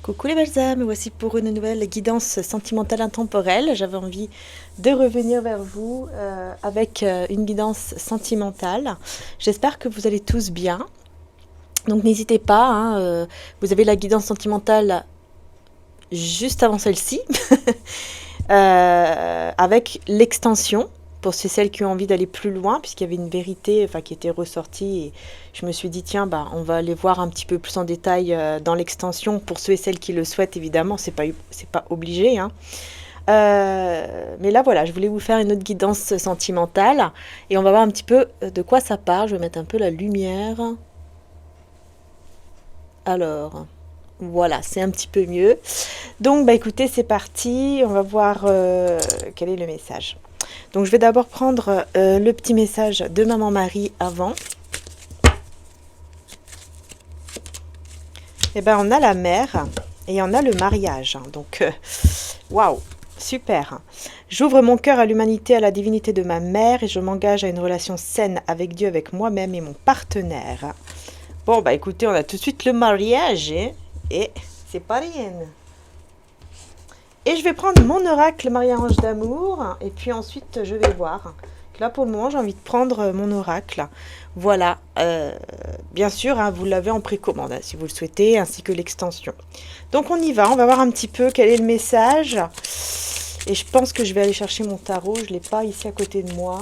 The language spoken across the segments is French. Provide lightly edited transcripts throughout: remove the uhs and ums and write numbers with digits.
Coucou les belles âmes, voici pour une nouvelle guidance sentimentale intemporelle. J'avais envie de revenir vers vous avec une guidance sentimentale. J'espère que vous allez tous bien. Donc n'hésitez pas, vous avez la guidance sentimentale juste avant celle-ci, avec l'extension. Pour celles qui ont envie d'aller plus loin, puisqu'il y avait une vérité qui était ressortie. Et je me suis dit, tiens, on va aller voir un petit peu plus en détail dans l'extension. Pour ceux et celles qui le souhaitent, évidemment, c'est pas obligé. Mais là, voilà, je voulais vous faire une autre guidance sentimentale. Et on va voir un petit peu de quoi ça parle. Je vais mettre un peu la lumière. Alors, voilà, c'est un petit peu mieux. Donc, écoutez, c'est parti. On va voir quel est le message. Donc je vais d'abord prendre le petit message de Maman Marie avant. Et on a la mère et on a le mariage. Donc, waouh, super. J'ouvre mon cœur à l'humanité, à la divinité de ma mère et je m'engage à une relation saine avec Dieu, avec moi-même et mon partenaire. Bon, écoutez, on a tout de suite le mariage et c'est pas rien. Et je vais prendre mon oracle Marie-Ange d'amour. Et puis ensuite, je vais voir. Là, pour le moment, j'ai envie de prendre mon oracle. Voilà. Bien sûr, vous l'avez en précommande, si vous le souhaitez, ainsi que l'extension. Donc, on y va. On va voir un petit peu quel est le message. Et je pense que je vais aller chercher mon tarot. Je ne l'ai pas ici à côté de moi.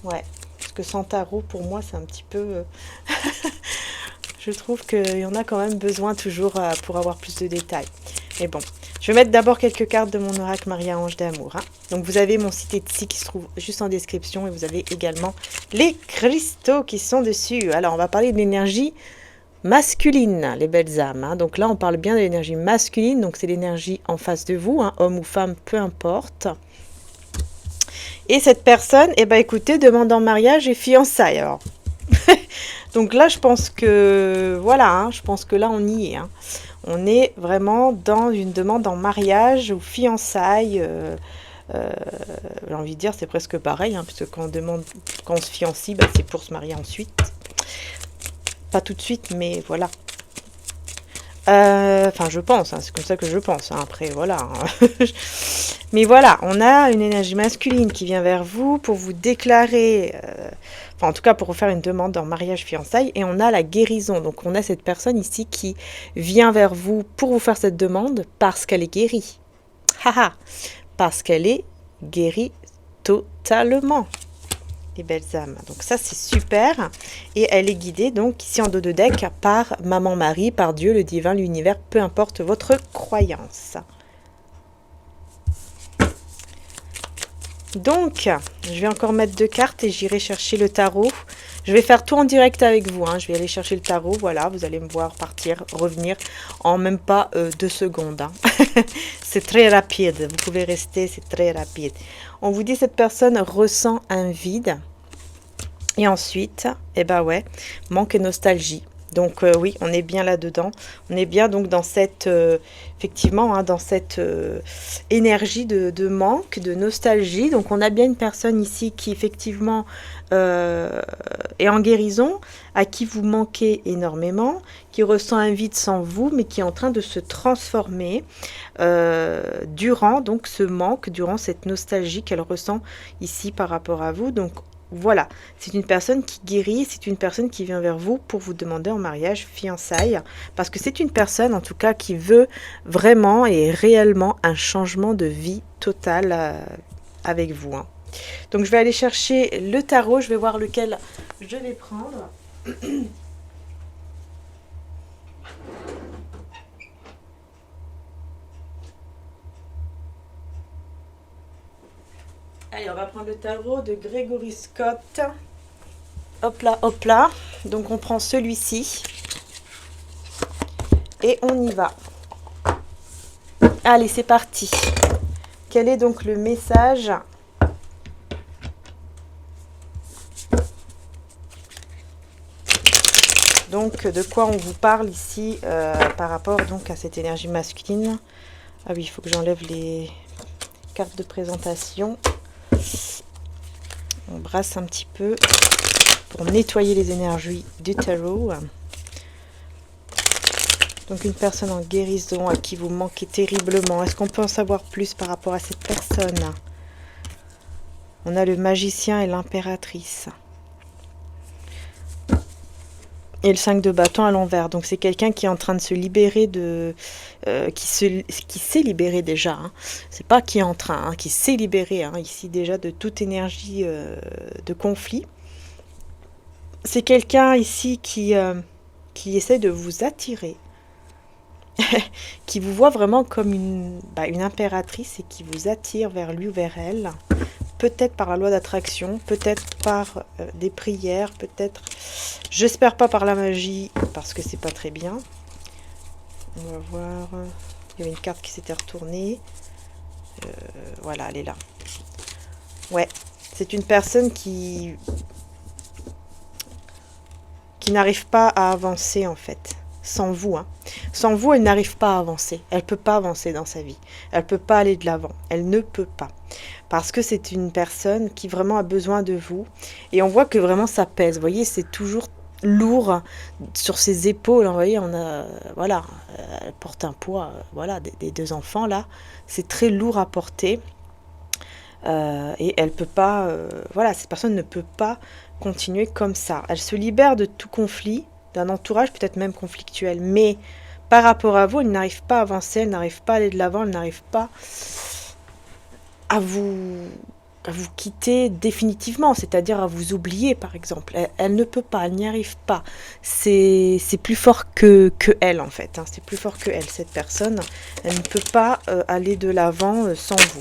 Ouais. Parce que sans tarot, pour moi, c'est un petit peu... Je trouve qu'il y en a quand même besoin toujours pour avoir plus de détails. Mais bon, je vais mettre d'abord quelques cartes de mon oracle Marie-Ange d'amour. Donc vous avez mon site Etsy qui se trouve juste en description et vous avez également les cristaux qui sont dessus. Alors on va parler de l'énergie masculine, les belles âmes. Donc là on parle bien de l'énergie masculine, donc c'est l'énergie en face de vous, homme ou femme, peu importe. Et cette personne, écoutez, demande en mariage et fiançailles. Alors... Donc là, je pense que, voilà, je pense que là, on y est. On est vraiment dans une demande en mariage ou fiançailles. J'ai envie de dire, c'est presque pareil, parce que quand on se fiancie, c'est pour se marier ensuite. Pas tout de suite, mais voilà. Enfin, je pense, c'est comme ça que je pense. Après, voilà. Mais voilà, on a une énergie masculine qui vient vers vous pour vous déclarer... en tout cas pour vous faire une demande en mariage fiançailles, et on a la guérison. Donc on a cette personne ici qui vient vers vous pour vous faire cette demande parce qu'elle est guérie. Parce qu'elle est guérie totalement. Les belles âmes. Donc ça c'est super. Et elle est guidée donc ici en dos de deck par Maman Marie, par Dieu, le divin, l'univers, peu importe votre croyance. Donc, je vais encore mettre 2 cartes et j'irai chercher le tarot. Je vais faire tout en direct avec vous. Je vais aller chercher le tarot. Voilà, vous allez me voir partir, revenir en même pas 2 secondes. C'est très rapide. Vous pouvez rester, c'est très rapide. On vous dit cette personne ressent un vide. Et ensuite, manque et nostalgie. Donc oui, on est bien là-dedans. On est bien donc dans cette, effectivement, dans cette énergie de manque, de nostalgie. Donc on a bien une personne ici qui effectivement est en guérison, à qui vous manquez énormément, qui ressent un vide sans vous, mais qui est en train de se transformer durant donc ce manque, durant cette nostalgie qu'elle ressent ici par rapport à vous. Donc voilà, c'est une personne qui guérit, c'est une personne qui vient vers vous pour vous demander en mariage, fiançailles, parce que c'est une personne en tout cas qui veut vraiment et réellement un changement de vie total avec vous. Donc je vais aller chercher le tarot, je vais voir lequel je vais prendre. Allez, on va prendre le tarot de Gregory Scott. Hop là, hop là. Donc on prend celui-ci. Et on y va. Allez, c'est parti. Quel est donc le message ? Donc, de quoi on vous parle ici par rapport donc à cette énergie masculine ? Ah oui, il faut que j'enlève les cartes de présentation. On brasse un petit peu pour nettoyer les énergies du tarot. Donc une personne en guérison à qui vous manquez terriblement. Est-ce qu'on peut en savoir plus par rapport à cette personne? On a le magicien et l'impératrice. Et le 5 de bâton à l'envers. Donc c'est quelqu'un qui est en train de se libérer de... qui s'est libéré déjà. Hein. C'est pas qui est en train, hein, qui s'est libéré ici déjà de toute énergie de conflit. C'est quelqu'un ici qui essaie de vous attirer. Qui vous voit vraiment comme une impératrice et qui vous attire vers lui ou vers elle. Peut-être par la loi d'attraction, peut-être par des prières, peut-être, j'espère pas par la magie, parce que c'est pas très bien. On va voir, il y avait une carte qui s'était retournée. Voilà, elle est là. Ouais, c'est une personne qui n'arrive pas à avancer en fait. Sans vous, hein. Sans vous, elle n'arrive pas à avancer. Elle peut pas avancer dans sa vie. Elle peut pas aller de l'avant. Elle ne peut pas. Parce que c'est une personne qui vraiment a besoin de vous. Et on voit que vraiment ça pèse. Vous voyez, c'est toujours lourd sur ses épaules. Vous voyez, on a, voilà, elle porte un poids, voilà, des deux enfants là. C'est très lourd à porter. Et elle peut pas, voilà, cette personne ne peut pas continuer comme ça. Elle se libère de tout conflit, d'un entourage peut-être même conflictuel, mais par rapport à vous, elle n'arrive pas à avancer, elle n'arrive pas à aller de l'avant, elle n'arrive pas à vous quitter définitivement, c'est-à-dire à vous oublier par exemple. Elle ne peut pas, elle n'y arrive pas. C'est plus fort que elle en fait, hein. C'est plus fort que elle, cette personne. Elle ne peut pas aller de l'avant sans vous.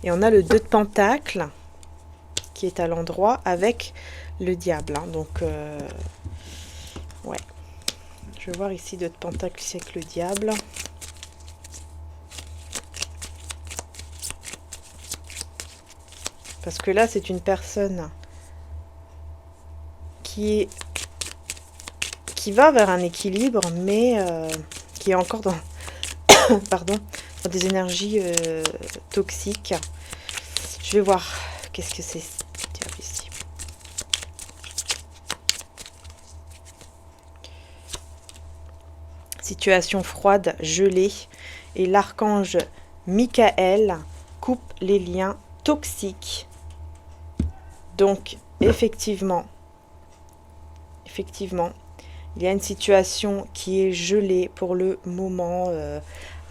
Et on a le 2 de Pentacles qui est à l'endroit avec le diable. Hein. Donc, ouais. Je vais voir ici 2 de Pentacles avec le diable. Parce que là, c'est une personne qui va vers un équilibre, mais qui est encore dans, pardon, dans des énergies toxiques. Je vais voir qu'est-ce que c'est ici. Situation froide, gelée, et l'archange Michael coupe les liens toxiques. Donc, effectivement, il y a une situation qui est gelée pour le moment.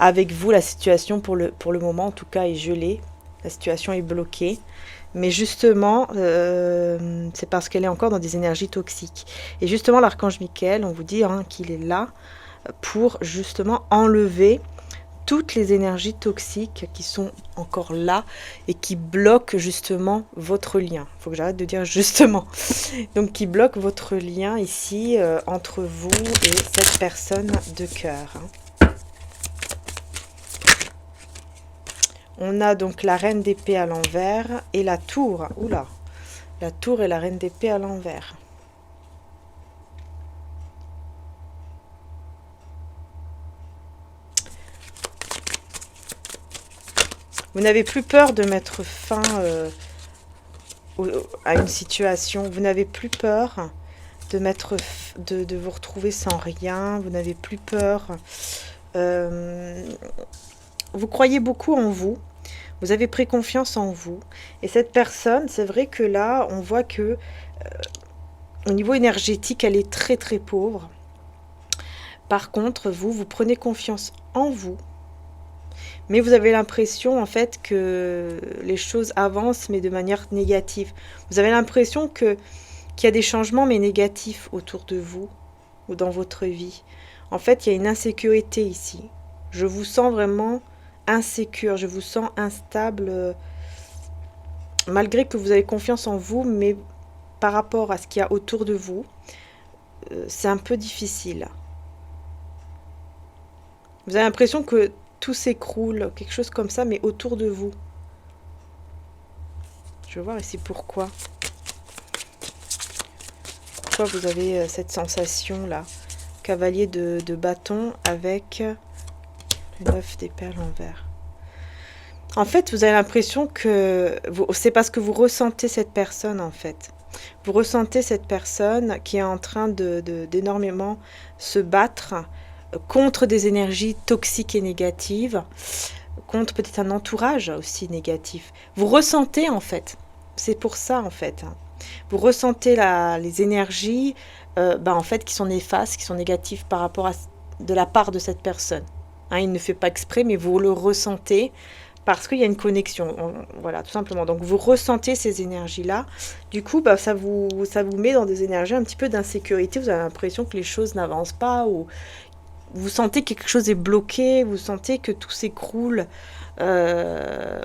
Avec vous, la situation pour le moment, en tout cas, est gelée. La situation est bloquée. Mais justement, c'est parce qu'elle est encore dans des énergies toxiques. Et justement, l'archange Michael, on vous dit qu'il est là pour justement enlever toutes les énergies toxiques qui sont encore là et qui bloquent justement votre lien. Il faut que j'arrête de dire justement. Donc qui bloquent votre lien ici entre vous et cette personne de cœur. On a donc la reine d'épée à l'envers et la tour. Oula, la tour et la reine d'épée à l'envers. Vous n'avez plus peur de mettre fin à une situation. Vous n'avez plus peur de vous retrouver sans rien. Vous n'avez plus peur. Vous croyez beaucoup en vous. Vous avez pris confiance en vous. Et cette personne, c'est vrai que là, on voit que au niveau énergétique, elle est très très pauvre. Par contre, vous prenez confiance en vous. Mais vous avez l'impression en fait que les choses avancent mais de manière négative. Vous avez l'impression qu'il y a des changements mais négatifs autour de vous ou dans votre vie. En fait, il y a une insécurité ici. Je vous sens vraiment insécure, je vous sens instable malgré que vous avez confiance en vous, mais par rapport à ce qu'il y a autour de vous, c'est un peu difficile. Vous avez l'impression que tout s'écroule, quelque chose comme ça, mais autour de vous. Je vais voir ici pourquoi. Pourquoi vous avez cette sensation-là. Cavalier de bâton avec le 9 d'épée à l'envers. En fait, vous avez l'impression que c'est parce que vous ressentez cette personne, en fait. Vous ressentez cette personne qui est en train d'énormément se battre contre des énergies toxiques et négatives, contre peut-être un entourage aussi négatif. Vous ressentez en fait, c'est pour ça en fait, vous ressentez les énergies en fait qui sont néfastes, qui sont négatives par rapport à de la part de cette personne. Il ne fait pas exprès, mais vous le ressentez parce qu'il y a une connexion, voilà, tout simplement. Donc vous ressentez ces énergies-là. Du coup, ça vous met dans des énergies un petit peu d'insécurité. Vous avez l'impression que les choses n'avancent pas, ou vous sentez que quelque chose est bloqué, vous sentez que tout s'écroule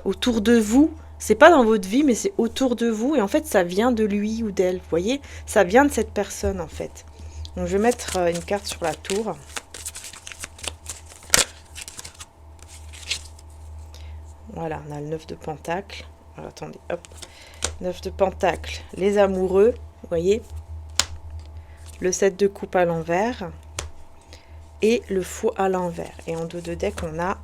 autour de vous. C'est pas dans votre vie, mais c'est autour de vous. Et en fait, ça vient de lui ou d'elle, vous voyez. Ça vient de cette personne, en fait. Donc, je vais mettre une carte sur la tour. Voilà, on a le 9 de Pentacle. Alors, attendez, hop. 9 de Pentacle, les amoureux, vous voyez. Le 7 de coupe à l'envers. Et le fou à l'envers. Et en dos de deck, on a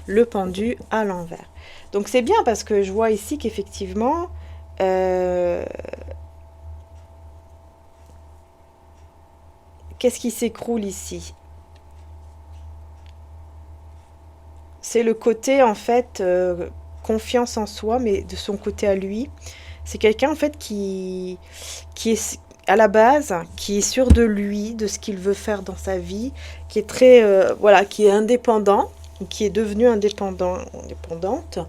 le pendu à l'envers. Donc c'est bien parce que je vois ici qu'effectivement, qu'est-ce qui s'écroule ici? C'est le côté en fait confiance en soi, mais de son côté à lui. C'est quelqu'un en fait qui est à la base, qui est sûr de lui, de ce qu'il veut faire dans sa vie, qui est très voilà, qui est indépendant, qui est devenu indépendante,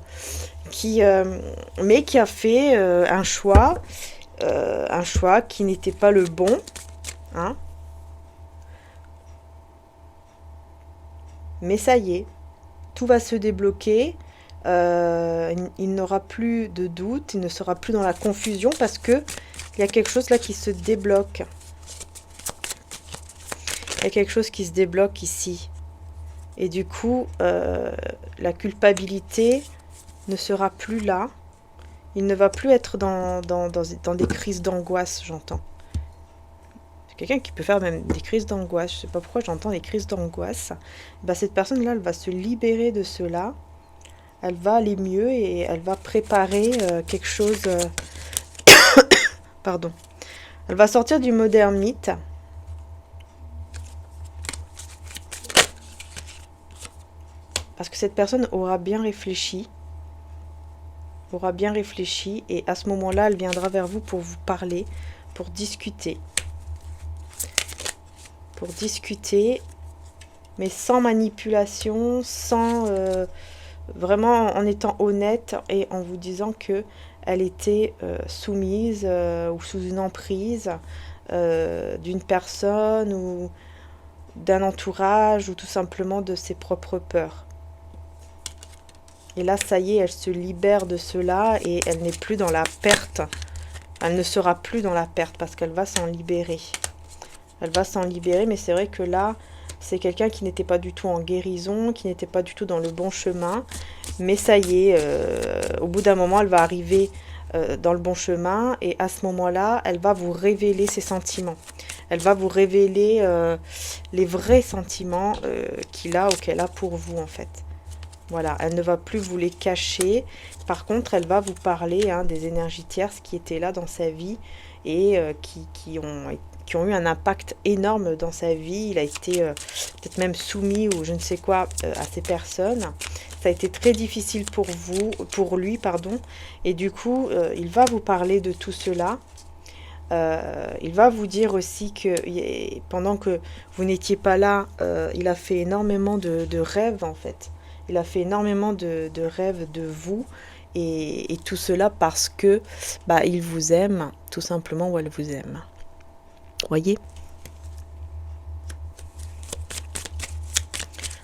mais qui a fait un choix qui n'était pas le bon, hein. Mais ça y est, tout va se débloquer. Il n'aura plus de doute, il ne sera plus dans la confusion parce que il y a quelque chose là qui se débloque. Il y a quelque chose qui se débloque ici. Et du coup, la culpabilité ne sera plus là. Il ne va plus être dans des crises d'angoisse, j'entends. C'est quelqu'un qui peut faire même des crises d'angoisse. Je ne sais pas pourquoi j'entends des crises d'angoisse. Cette personne-là, elle va se libérer de cela. Elle va aller mieux et elle va préparer quelque chose... Pardon. Elle va sortir du mode ermite. Parce que cette personne aura bien réfléchi. Et à ce moment-là, elle viendra vers vous pour vous parler, pour discuter. Mais sans manipulation, sans... vraiment en étant honnête et en vous disant que elle était soumise ou sous une emprise d'une personne ou d'un entourage ou tout simplement de ses propres peurs. Et là, ça y est, elle se libère de cela et elle n'est plus dans la perte. Elle ne sera plus dans la perte parce qu'elle va s'en libérer. Mais c'est vrai que là, c'est quelqu'un qui n'était pas du tout en guérison, qui n'était pas du tout dans le bon chemin. Mais ça y est, au bout d'un moment, elle va arriver dans le bon chemin. Et à ce moment-là, elle va vous révéler ses sentiments. Elle va vous révéler les vrais sentiments qu'il a ou qu'elle a pour vous, en fait. Voilà, elle ne va plus vous les cacher. Par contre, elle va vous parler des énergies tierces qui étaient là dans sa vie et qui ont eu un impact énorme dans sa vie. Il a été peut-être même soumis ou je ne sais quoi à ces personnes. Ça a été très difficile pour lui. Et du coup, il va vous parler de tout cela. Il va vous dire aussi que pendant que vous n'étiez pas là, il a fait énormément de rêves en fait. Il a fait énormément de rêves de vous et tout cela parce que il vous aime, tout simplement, ou elle vous aime. Voyez?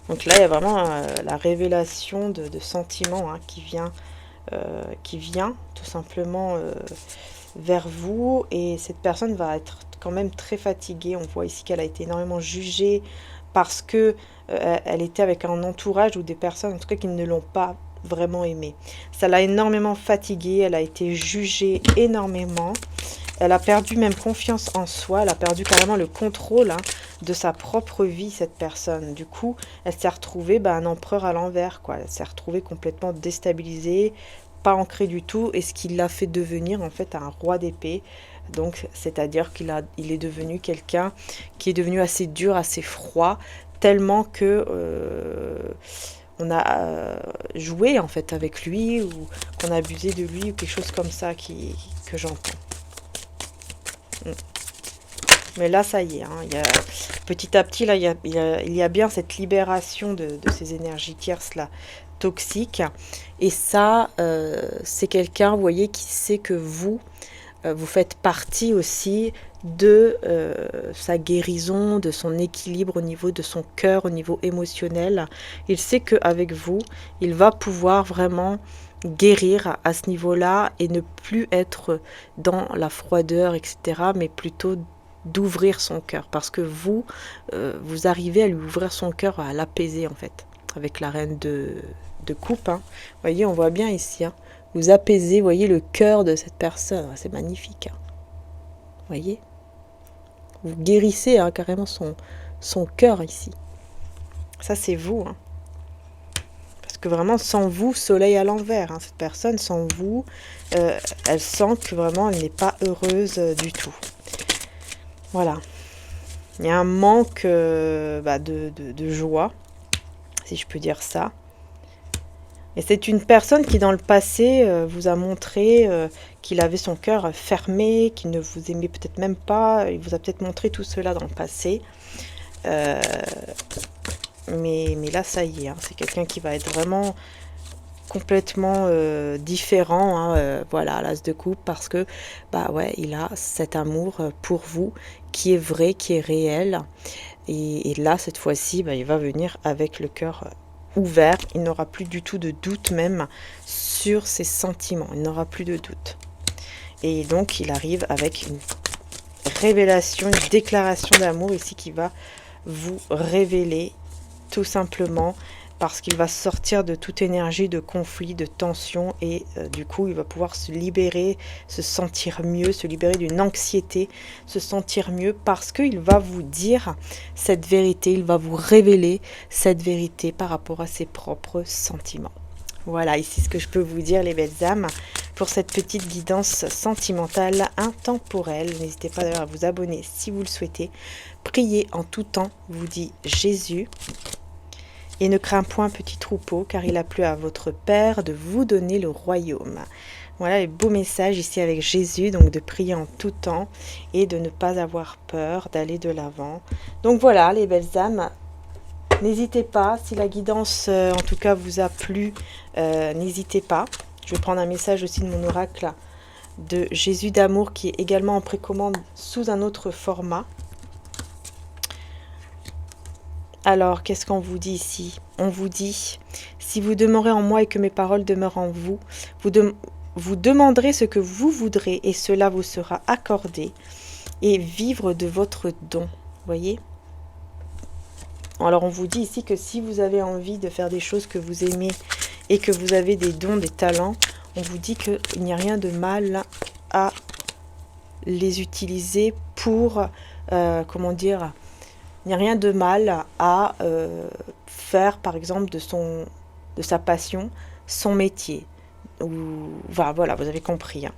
Donc là, il y a vraiment la révélation de sentiments qui vient tout simplement vers vous. Et cette personne va être quand même très fatiguée. On voit ici qu'elle a été énormément jugée parce que elle était avec un entourage ou des personnes, en tout cas, qui ne l'ont pas vraiment aimée. Ça l'a énormément fatiguée. Elle a été jugée énormément. Elle a perdu même confiance en soi. Elle a perdu carrément le contrôle de sa propre vie, cette personne. Du coup, elle s'est retrouvée un empereur à l'envers, quoi. Elle s'est retrouvée complètement déstabilisée, pas ancrée du tout. Et ce qui l'a fait devenir, en fait, un roi d'épée. Donc, c'est-à-dire il est devenu quelqu'un qui est devenu assez dur, assez froid, tellement que on a joué en fait avec lui ou qu'on a abusé de lui ou quelque chose comme ça que j'entends. Mais là, ça y est, hein, petit à petit, là, il y a bien cette libération de ces énergies tierces là, toxiques. Et ça, c'est quelqu'un, vous voyez, qui sait que vous faites partie aussi de sa guérison, de son équilibre au niveau de son cœur, au niveau émotionnel. Il sait qu'avec vous, il va pouvoir vraiment guérir à ce niveau-là et ne plus être dans la froideur, etc., mais plutôt d'ouvrir son cœur. Parce que vous, vous arrivez à lui ouvrir son cœur, à l'apaiser en fait, avec la reine de coupe. Hein. Vous voyez, on voit bien ici, hein. Vous apaisez, vous voyez, le cœur de cette personne. C'est magnifique. Hein. Vous voyez, vous guérissez hein, carrément son cœur ici. Ça, c'est vous. Hein. Parce que vraiment, sans vous, soleil à l'envers. Hein, cette personne, sans vous, elle sent que vraiment, elle n'est pas heureuse du tout. Voilà. Il y a un manque de joie, si je peux dire ça. Et c'est une personne qui, dans le passé, vous a montré qu'il avait son cœur fermé, qu'il ne vous aimait peut-être même pas. Il vous a peut-être montré tout cela dans le passé. Mais là, ça y est. Hein, c'est quelqu'un qui va être vraiment complètement différent. Hein, voilà, l'as de coupe. Parce que, il a cet amour pour vous qui est vrai, qui est réel. Et là, cette fois-ci, il va venir avec le cœur ouvert, il n'aura plus du tout de doute même sur ses sentiments, il n'aura plus de doute. Et donc il arrive avec une révélation, une déclaration d'amour ici qui va vous révéler tout simplement parce qu'il va sortir de toute énergie de conflit, de tension et du coup il va pouvoir se libérer, se sentir mieux, se libérer d'une anxiété, se sentir mieux parce qu'il va vous dire cette vérité, il va vous révéler cette vérité par rapport à ses propres sentiments. Voilà, ici ce que je peux vous dire les belles âmes pour cette petite guidance sentimentale intemporelle. N'hésitez pas d'ailleurs à vous abonner si vous le souhaitez. Priez en tout temps, vous dit Jésus. Et ne crains point petit troupeau, car il a plu à votre Père de vous donner le royaume. Voilà les beaux messages ici avec Jésus, donc de prier en tout temps et de ne pas avoir peur, d'aller de l'avant. Donc voilà les belles âmes, n'hésitez pas, si la guidance en tout cas vous a plu, n'hésitez pas. Je vais prendre un message aussi de mon oracle de Jésus d'amour qui est également en précommande sous un autre format. Alors, qu'est-ce qu'on vous dit ici? On vous dit, si vous demeurez en moi et que mes paroles demeurent en vous, vous demanderez ce que vous voudrez et cela vous sera accordé et vivre de votre don. Voyez? Alors, on vous dit ici que si vous avez envie de faire des choses que vous aimez et que vous avez des dons, des talents, on vous dit qu'il n'y a rien de mal à les utiliser pour, comment dire... Il n'y a rien de mal à faire, par exemple, de sa passion, son métier. Voilà, vous avez compris. Hein.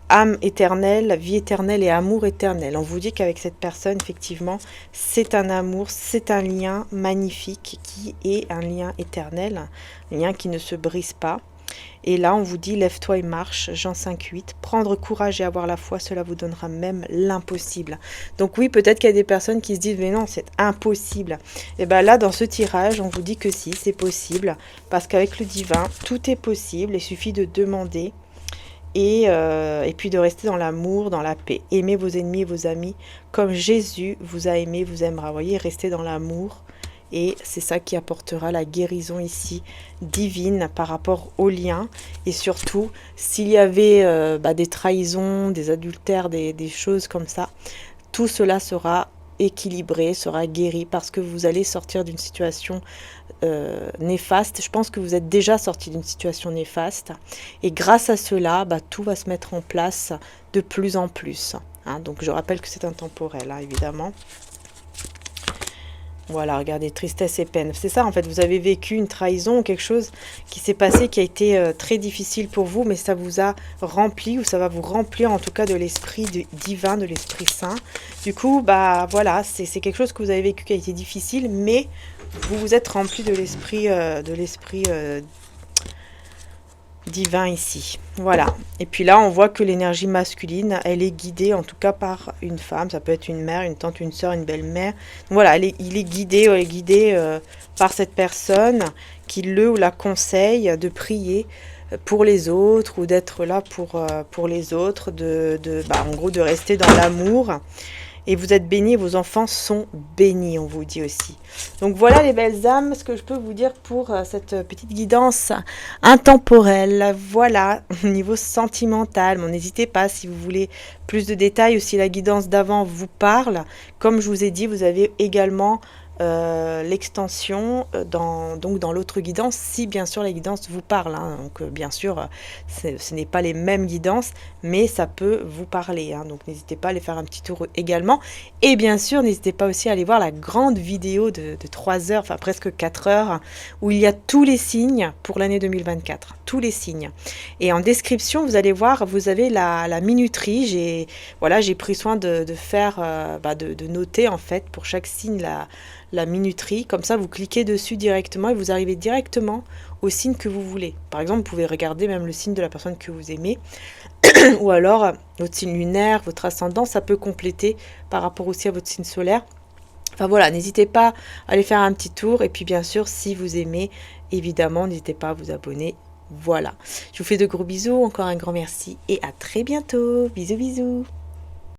Âme éternelle, vie éternelle et amour éternel. On vous dit qu'avec cette personne, effectivement, c'est un amour, c'est un lien magnifique qui est un lien éternel, un lien qui ne se brise pas. Et là, on vous dit, lève-toi et marche, Jean 5,8. Prendre courage et avoir la foi, cela vous donnera même l'impossible. Donc oui, peut-être qu'il y a des personnes qui se disent, mais non, c'est impossible. Et bien là, dans ce tirage, on vous dit que si, c'est possible. Parce qu'avec le divin, tout est possible. Il suffit de demander et puis de rester dans l'amour, dans la paix. Aimez vos ennemis et vos amis comme Jésus vous a aimé, vous aimera. Vous voyez, restez dans l'amour. Et c'est ça qui apportera la guérison ici divine par rapport aux liens. Et surtout, s'il y avait des trahisons, des adultères, des choses comme ça, tout cela sera équilibré, sera guéri parce que vous allez sortir d'une situation néfaste. Je pense que vous êtes déjà sorti d'une situation néfaste. Et grâce à cela, tout va se mettre en place de plus en plus. Hein, donc je rappelle que c'est intemporel, hein, évidemment. Voilà, regardez, tristesse et peine. C'est ça, en fait, vous avez vécu une trahison, quelque chose qui s'est passé, qui a été très difficile pour vous, mais ça vous a rempli, ou ça va vous remplir en tout cas de l'esprit divin, de l'Esprit Saint. Du coup, bah voilà, c'est quelque chose que vous avez vécu qui a été difficile, mais vous vous êtes rempli de l'esprit divin ici. Voilà. Et puis là, on voit que l'énergie masculine, elle est guidée en tout cas par une femme. Ça peut être une mère, une tante, une soeur, une belle-mère. Voilà, il est guidé, par cette personne qui le ou la conseille de prier pour les autres ou d'être là pour les autres, en gros, de rester dans l'amour. Et vous êtes bénis, vos enfants sont bénis, on vous dit aussi. Donc voilà les belles âmes, ce que je peux vous dire pour cette petite guidance intemporelle. Voilà, au niveau sentimental. Bon, n'hésitez pas si vous voulez plus de détails ou si la guidance d'avant vous parle. Comme je vous ai dit, vous avez également l'extension dans l'autre guidance, si bien sûr la guidance vous parle, hein. Donc bien sûr ce n'est pas les mêmes guidances, mais ça peut vous parler, hein. Donc n'hésitez pas à aller faire un petit tour également, et bien sûr n'hésitez pas aussi à aller voir la grande vidéo de 3 heures, enfin presque 4 heures, où il y a tous les signes pour l'année 2024, tous les signes, et en description vous allez voir, vous avez la minuterie. J'ai pris soin de faire de noter en fait pour chaque signe la minuterie, comme ça vous cliquez dessus directement et vous arrivez directement au signe que vous voulez. Par exemple, vous pouvez regarder même le signe de la personne que vous aimez, ou alors votre signe lunaire, votre ascendant, ça peut compléter par rapport aussi à votre signe solaire. Enfin voilà, n'hésitez pas à aller faire un petit tour, et puis bien sûr, si vous aimez, évidemment, n'hésitez pas à vous abonner. Voilà, je vous fais de gros bisous, encore un grand merci, et à très bientôt. Bisous bisous.